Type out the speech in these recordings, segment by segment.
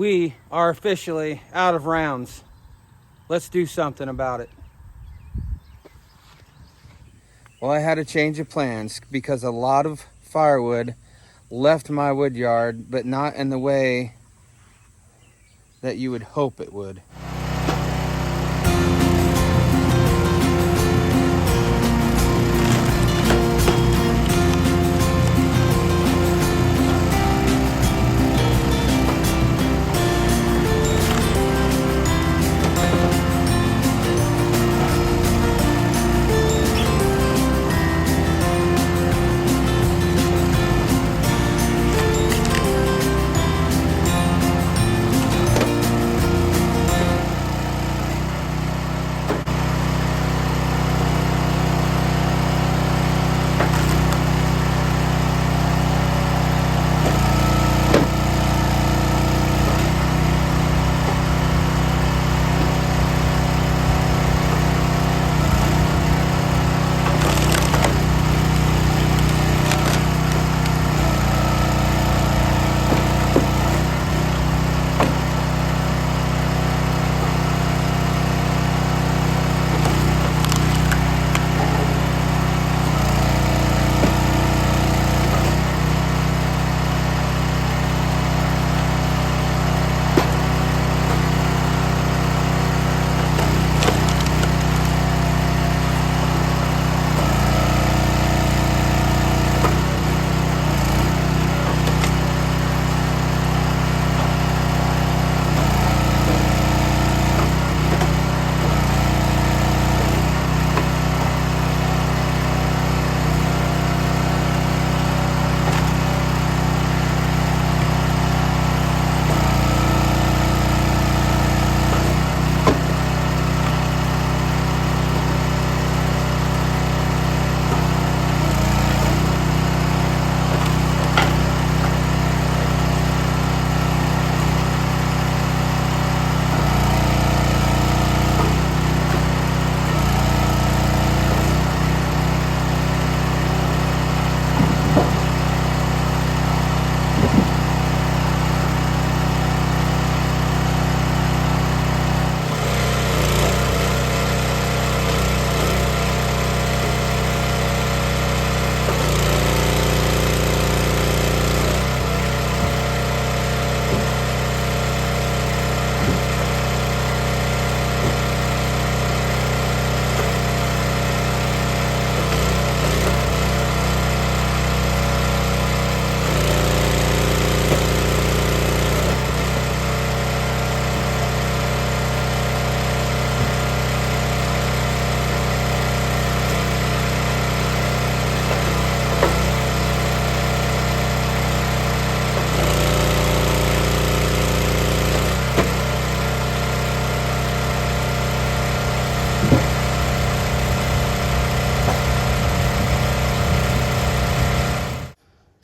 we are officially out of rounds. Let's do something about it. Well, I had a change of plans because a lot of firewood left my wood yard, but not in the way that you would hope it would.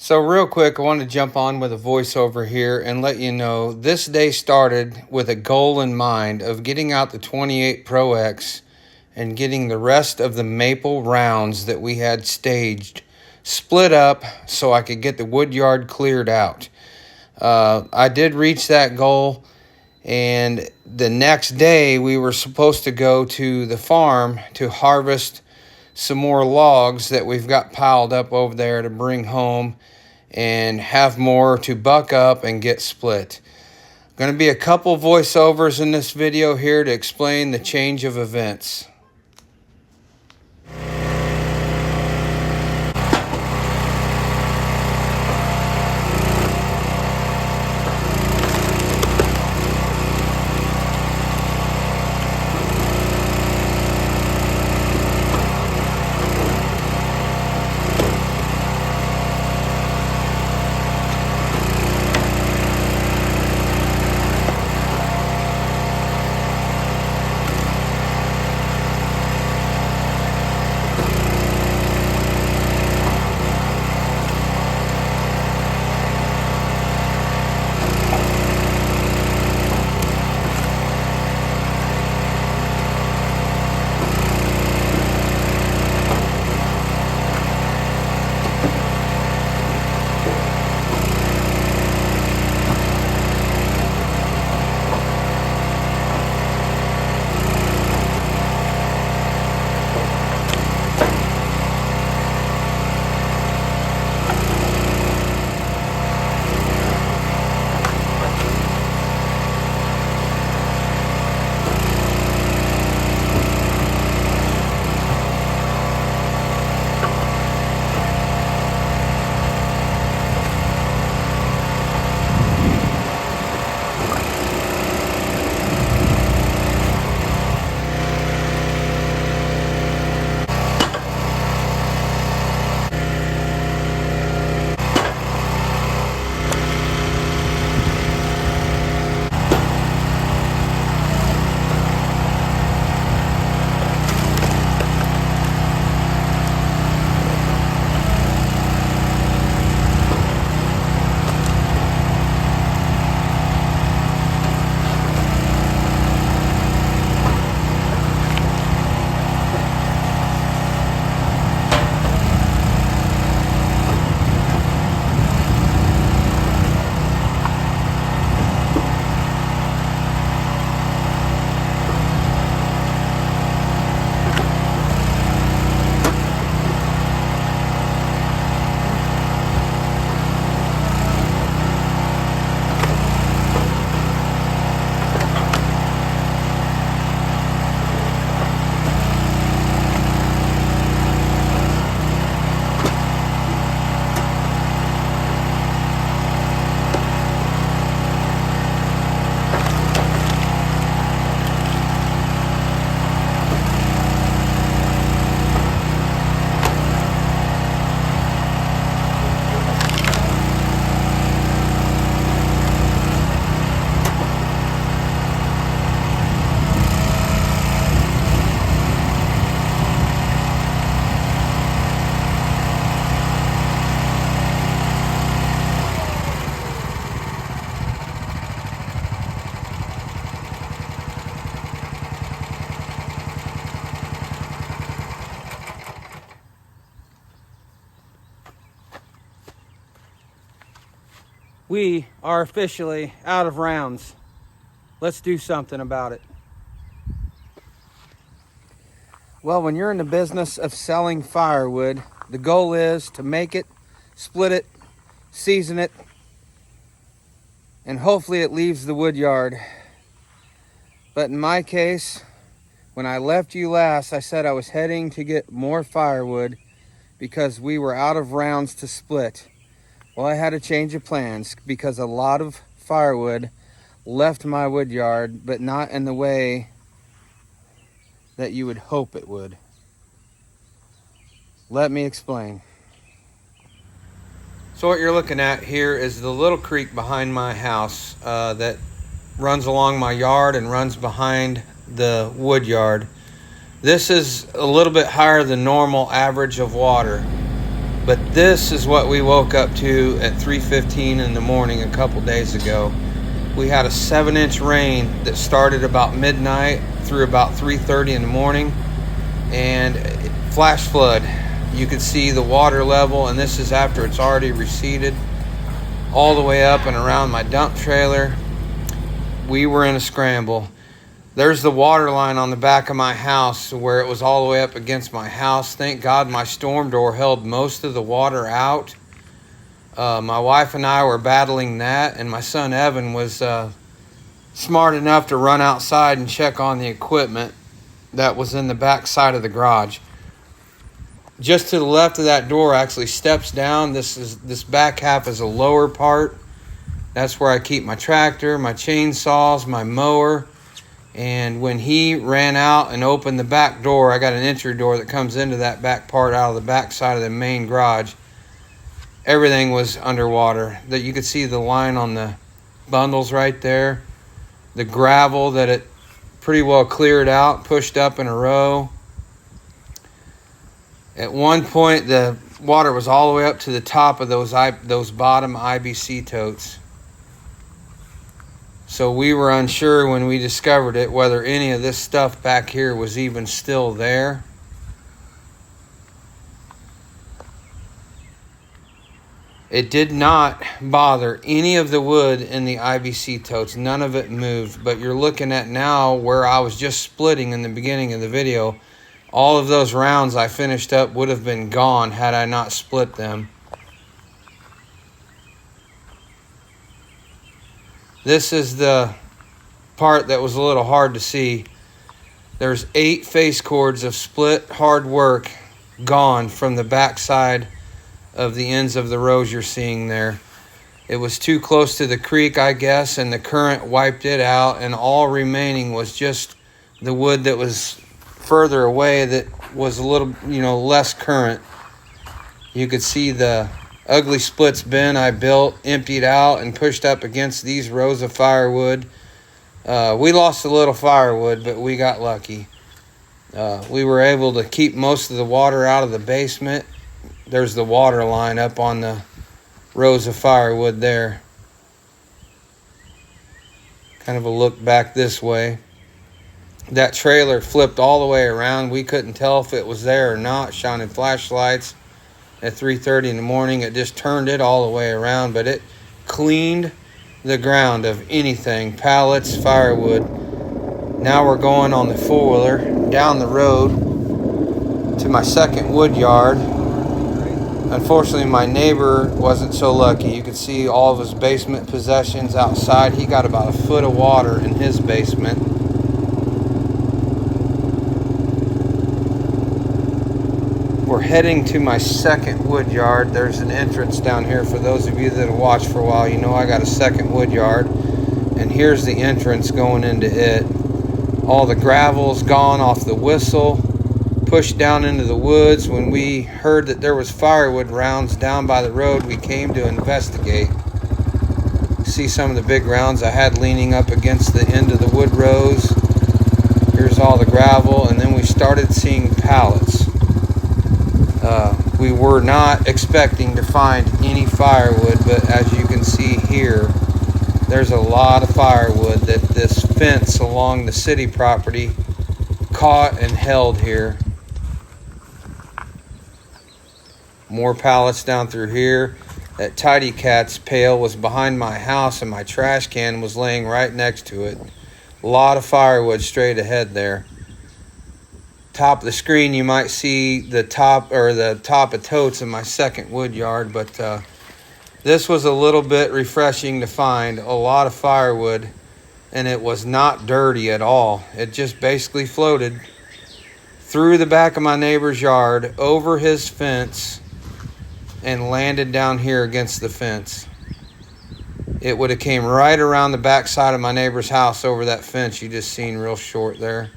So real quick, I want to jump on with a voiceover here and let you know this day started with a goal in mind of getting out the 28 Pro X and getting the rest of the maple rounds that we had staged split up so I could get the wood yard cleared out. I did reach that goal, and the next day we were supposed to go to the farm to harvest some more logs that we've got piled up over there to bring home and have more to buck up and get split. Going to be a couple voiceovers in this video here to explain the change of events. We are officially out of rounds. Let's do something about it. Well, when you're in the business of selling firewood, the goal is to make it, split it, season it, and hopefully it leaves the wood yard. But in my case, when I left you last, I said I was heading to get more firewood because we were out of rounds to split. Well, I had a change of plans because a lot of firewood left my wood yard, but not in the way that you would hope it would. Let me explain. So what you're looking at here is the little creek behind my house that runs along my yard and runs behind the wood yard. This is a little bit higher than normal average of water, but this is what we woke up to at 3:15 in the morning a couple days ago. We had a 7-inch rain that started about midnight through about 3:30 in the morning, and flash flood. You could see the water level, and this is after it's already receded all the way up and around my dump trailer. We were in a scramble. There's the water line on the back of my house where it was all the way up against my house. Thank God my storm door held most of the water out. My wife and I were battling that, and my son Evan was smart enough to run outside and check on the equipment that was in the back side of the garage. Just to the left of that door actually steps down. This back half is a lower part. That's where I keep my tractor, my chainsaws, my mower. And when he ran out and opened the back door, I got an entry door that comes into that back part out of the back side of the main garage. Everything was underwater. That you could see the line on the bundles right there. The gravel that it pretty well cleared out, pushed up in a row. At one point, the water was all the way up to the top of those bottom IBC totes. So we were unsure when we discovered it whether any of this stuff back here was even still there. It did not bother any of the wood in the IBC totes. None of it moved. But you're looking at now where I was just splitting in the beginning of the video. All of those rounds I finished up would have been gone had I not split them. This is the part that was a little hard to see. There's 8 face cords of split hard work gone from the back side of the ends of the rows you're seeing there. It was too close to the creek, I guess, and the current wiped it out, and all remaining was just the wood that was further away that was a little, less current. You could see the ugly splits bin I built, emptied out, and pushed up against these rows of firewood. We lost a little firewood, but we got lucky. We were able to keep most of the water out of the basement. There's the water line up on the rows of firewood there. Kind of a look back this way. That trailer flipped all the way around. We couldn't tell if it was there or not, shining flashlights. At 3:30 in the morning, it just turned it all the way around, but it cleaned the ground of anything, pallets, firewood. Now we're going on the 4-wheeler down the road to my second wood yard. Unfortunately, my neighbor wasn't so lucky. You could see all of his basement possessions outside. He got about a foot of water in his basement. We're heading to my second wood yard. There's an entrance down here. For those of you that have watched for a while, you know I got a second wood yard. And here's the entrance going into it. All the gravel's gone off the whistle, pushed down into the woods. When we heard that there was firewood rounds down by the road, we came to investigate. See some of the big rounds I had leaning up against the end of the wood rows. Here's all the gravel, and then we started seeing pallets. We were not expecting to find any firewood, but as you can see here, there's a lot of firewood that this fence along the city property caught and held here. More pallets down through here. That Tidy Cat's pail was behind my house and my trash can was laying right next to it. A lot of firewood straight ahead there. Top of the screen you might see the top of totes in my second wood yard, but this was a little bit refreshing to find. A lot of firewood, and it was not dirty at all. It just basically floated through the back of my neighbor's yard, over his fence, and landed down here against the fence. It would have came right around the back side of my neighbor's house over that fence you just seen real short there.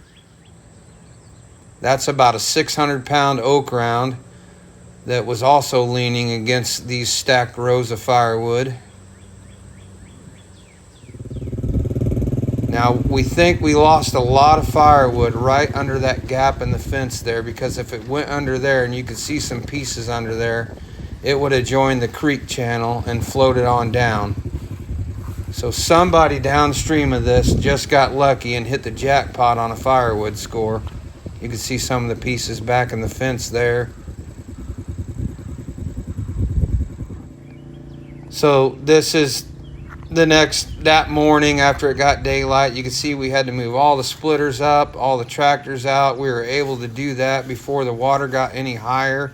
That's about a 600-pound oak round that was also leaning against these stacked rows of firewood. Now, we think we lost a lot of firewood right under that gap in the fence there, because if it went under there, and you could see some pieces under there, it would have joined the creek channel and floated on down. So somebody downstream of this just got lucky and hit the jackpot on a firewood score. You can see some of the pieces back in the fence there. So this is that morning after it got daylight. You can see we had to move all the splitters up, all the tractors out. We were able to do that before the water got any higher.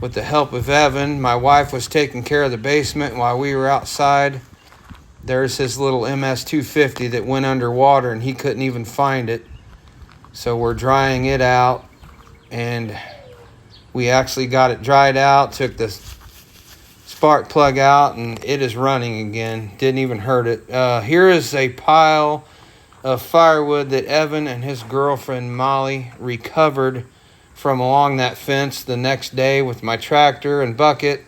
With the help of Evan, my wife was taking care of the basement while we were outside. There's his little MS-250 that went underwater and he couldn't even find it. So we're drying it out, and we actually got it dried out, took the spark plug out, and it is running again. Didn't even hurt it. Here is a pile of firewood that Evan and his girlfriend Molly recovered from along that fence the next day with my tractor and bucket.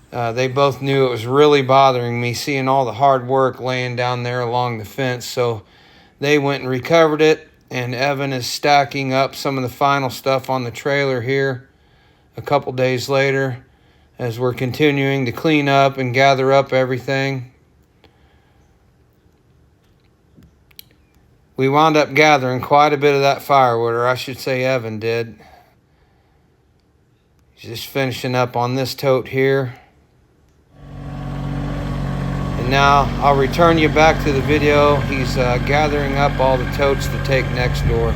They both knew it was really bothering me seeing all the hard work laying down there along the fence, so they went and recovered it, and Evan is stacking up some of the final stuff on the trailer here a couple days later as we're continuing to clean up and gather up everything. We wound up gathering quite a bit of that firewood, or I should say Evan did. He's just finishing up on this tote here. And now I'll return you back to the video. He's gathering up all the totes to take next door.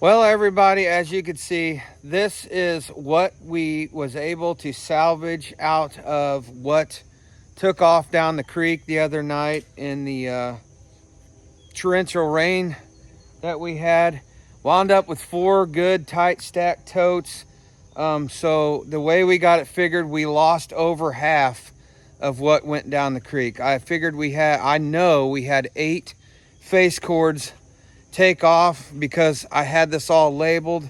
Well, everybody, as you can see, this is what we was able to salvage out of what took off down the creek the other night in the torrential rain that we had. Wound up with 4 good tight stacked totes. So the way we got it figured, we lost over half of what went down the creek. I know we had 8 face cords take off because I had this all labeled.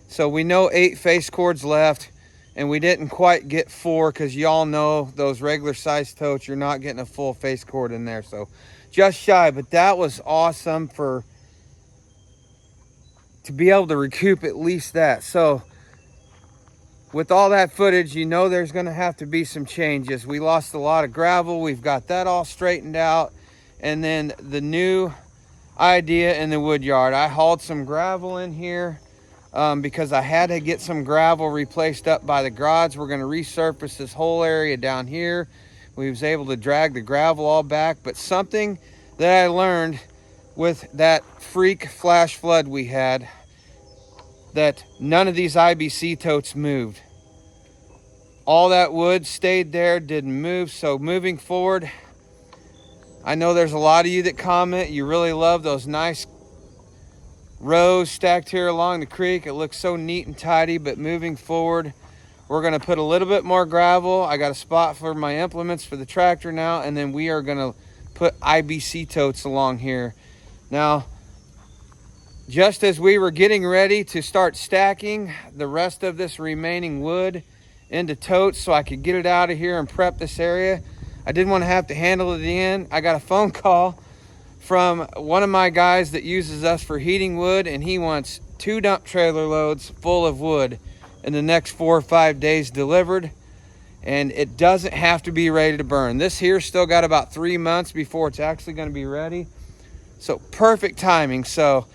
So we know 8 face cords left, and we didn't quite get 4 because y'all know those regular size totes, you're not getting a full face cord in there. So just shy, but that was awesome to be able to recoup at least that. So with all that footage, you know there's going to have to be some changes. We lost a lot of gravel. We've got that all straightened out. And then the new idea in the wood yard, I hauled some gravel in here because I had to get some gravel replaced up by the garage. We're going to resurface this whole area down here. We was able to drag the gravel all back. But something that I learned with that freak flash flood we had, that none of these IBC totes moved. All that wood stayed there, didn't move. So moving forward, I know there's a lot of you that comment, you really love those nice rows stacked here along the creek. It looks so neat and tidy, but moving forward, we're gonna put a little bit more gravel. I got a spot for my implements for the tractor now, and then we are gonna put IBC totes along here. Now, just as we were getting ready to start stacking the rest of this remaining wood into totes so I could get it out of here and prep this area, I didn't want to have to handle it in. I got a phone call from one of my guys that uses us for heating wood, and he wants 2 dump trailer loads full of wood in the next 4 or 5 days delivered, and it doesn't have to be ready to burn. This here still got about 3 months before it's actually going to be ready, so perfect timing. So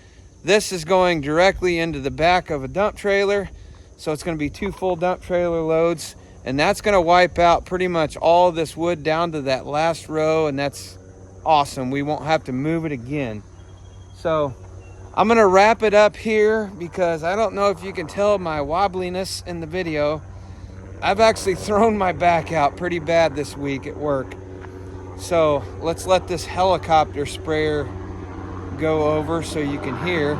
this is going directly into the back of a dump trailer, so it's going to be 2 full dump trailer loads, and that's going to wipe out pretty much all of this wood down to that last row, and that's awesome. We won't have to move it again. So I'm going to wrap it up here because I don't know if you can tell my wobbliness in the video. I've actually thrown my back out pretty bad this week at work. So let's let this helicopter sprayer go over so you can hear.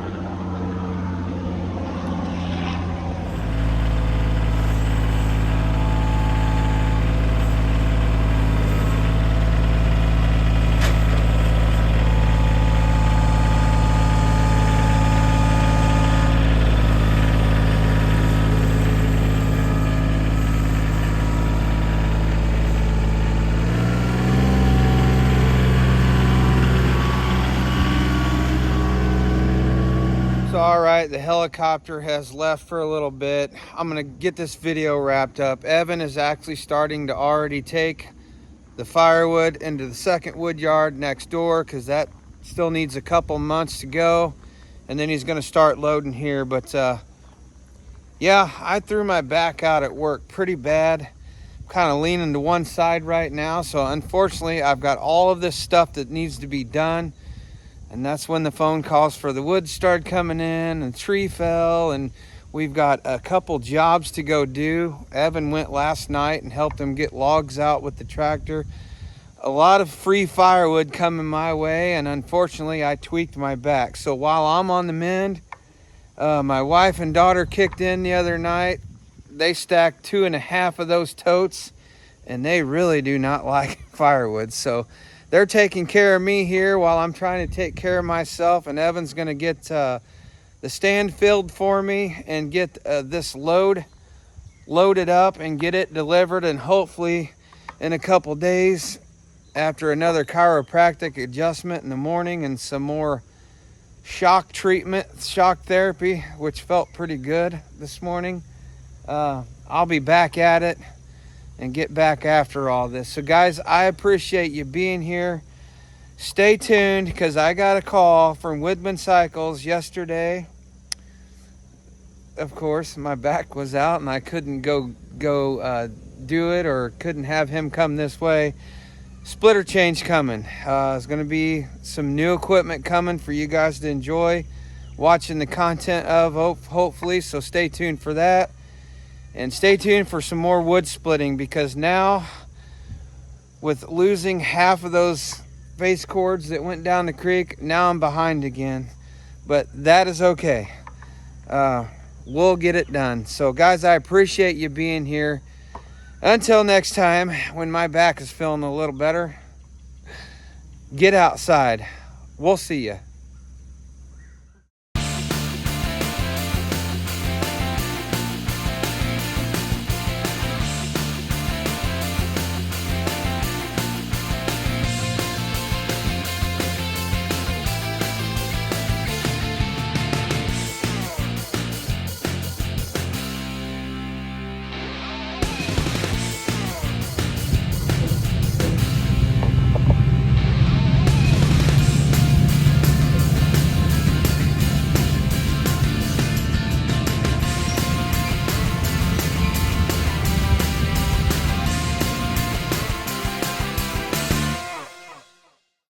So, all right, the helicopter has left for a little bit. I'm gonna get this video wrapped up. Evan is actually starting to already take the firewood into the second wood yard next door because that still needs a couple months to go. And then he's gonna start loading here. But yeah, I threw my back out at work pretty bad. Kind of leaning to one side right now. So unfortunately, I've got all of this stuff that needs to be done. And that's when the phone calls for the wood started coming in, and the tree fell, and we've got a couple jobs to go do. Evan went last night and helped him get logs out with the tractor. A lot of free firewood coming my way, and unfortunately I tweaked my back. So while I'm on the mend, my wife and daughter kicked in the other night. They stacked 2.5 of those totes, and they really do not like firewood. So they're taking care of me here while I'm trying to take care of myself, and Evan's gonna get the stand filled for me and get this loaded up and get it delivered, and hopefully in a couple days, after another chiropractic adjustment in the morning and some more shock therapy, which felt pretty good this morning, I'll be back at it and get back after all this. So guys, I appreciate you being here. Stay tuned because I got a call from Woodman Cycles yesterday. Of course, my back was out and I couldn't go do it, or couldn't have him come this way. Splitter change coming. There's going to be some new equipment coming for you guys to enjoy watching the content of, hopefully. So stay tuned for that. And stay tuned for some more wood splitting, because now, with losing half of those face cords that went down the creek, now I'm behind again. But that is okay. We'll get it done. So guys, I appreciate you being here. Until next time, when my back is feeling a little better, get outside. We'll see you.